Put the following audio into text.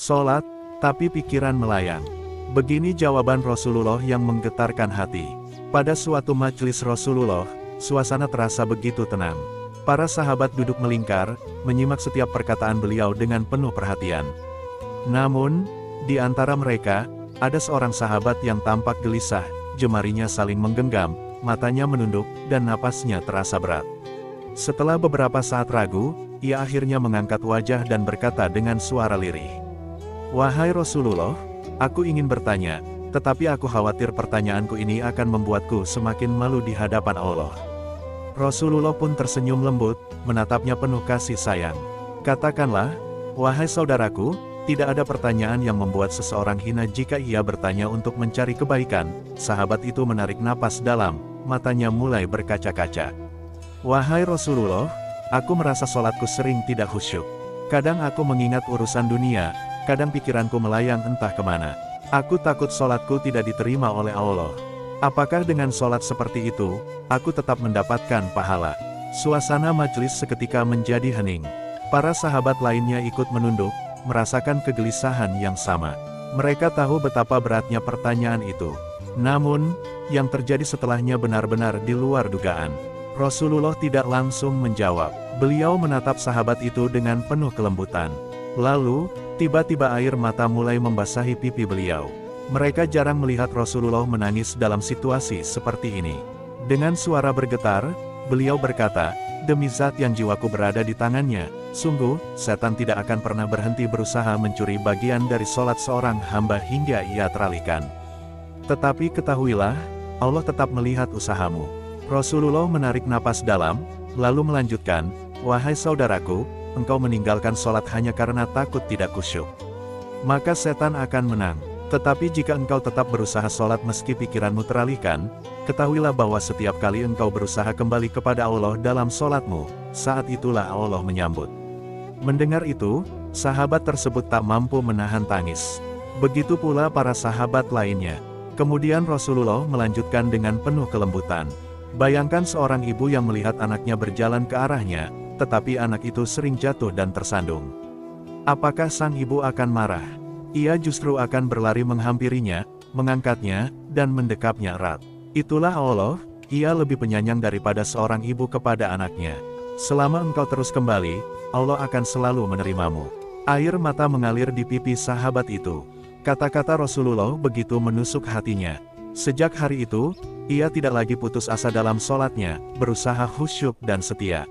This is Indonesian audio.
Sholat, tapi pikiran melayang. Begini jawaban Rasulullah yang menggetarkan hati. Pada suatu majelis Rasulullah, suasana terasa begitu tenang. Para sahabat duduk melingkar, menyimak setiap perkataan beliau dengan penuh perhatian. Namun, di antara mereka, ada seorang sahabat yang tampak gelisah, jemarinya saling menggenggam, matanya menunduk, dan napasnya terasa berat. Setelah beberapa saat ragu, ia akhirnya mengangkat wajah dan berkata dengan suara lirih, "Wahai Rasulullah, aku ingin bertanya, tetapi aku khawatir pertanyaanku ini akan membuatku semakin malu di hadapan Allah." Rasulullah pun tersenyum lembut, menatapnya penuh kasih sayang. "Katakanlah, wahai saudaraku, tidak ada pertanyaan yang membuat seseorang hina jika ia bertanya untuk mencari kebaikan." Sahabat itu menarik napas dalam, matanya mulai berkaca-kaca. "Wahai Rasulullah, aku merasa sholatku sering tidak khusyuk. Kadang aku mengingat urusan dunia, kadang pikiranku melayang entah kemana. Aku takut sholatku tidak diterima oleh Allah. Apakah dengan sholat seperti itu, aku tetap mendapatkan pahala?" Suasana majelis seketika menjadi hening. Para sahabat lainnya ikut menunduk, merasakan kegelisahan yang sama. Mereka tahu betapa beratnya pertanyaan itu. Namun, yang terjadi setelahnya benar-benar di luar dugaan. Rasulullah tidak langsung menjawab. Beliau menatap sahabat itu dengan penuh kelembutan. Lalu, tiba-tiba air mata mulai membasahi pipi beliau. Mereka jarang melihat Rasulullah menangis dalam situasi seperti ini. Dengan suara bergetar, beliau berkata, "Demi zat yang jiwaku berada di tangannya, sungguh, setan tidak akan pernah berhenti berusaha mencuri bagian dari sholat seorang hamba hingga ia teralihkan. Tetapi ketahuilah, Allah tetap melihat usahamu." Rasulullah menarik napas dalam, lalu melanjutkan, "Wahai saudaraku, engkau meninggalkan sholat hanya karena takut tidak khusyuk. Maka setan akan menang. Tetapi jika engkau tetap berusaha sholat meski pikiranmu teralihkan, ketahuilah bahwa setiap kali engkau berusaha kembali kepada Allah dalam sholatmu, saat itulah Allah menyambut." Mendengar itu, sahabat tersebut tak mampu menahan tangis. Begitu pula para sahabat lainnya. Kemudian Rasulullah melanjutkan dengan penuh kelembutan. "Bayangkan seorang ibu yang melihat anaknya berjalan ke arahnya, tetapi anak itu sering jatuh dan tersandung. Apakah sang ibu akan marah? Ia justru akan berlari menghampirinya, mengangkatnya, dan mendekapnya erat. Itulah Allah, ia lebih penyayang daripada seorang ibu kepada anaknya. Selama engkau terus kembali, Allah akan selalu menerimamu." Air mata mengalir di pipi sahabat itu. Kata-kata Rasulullah begitu menusuk hatinya. Sejak hari itu, ia tidak lagi putus asa dalam sholatnya, berusaha khusyuk dan setia.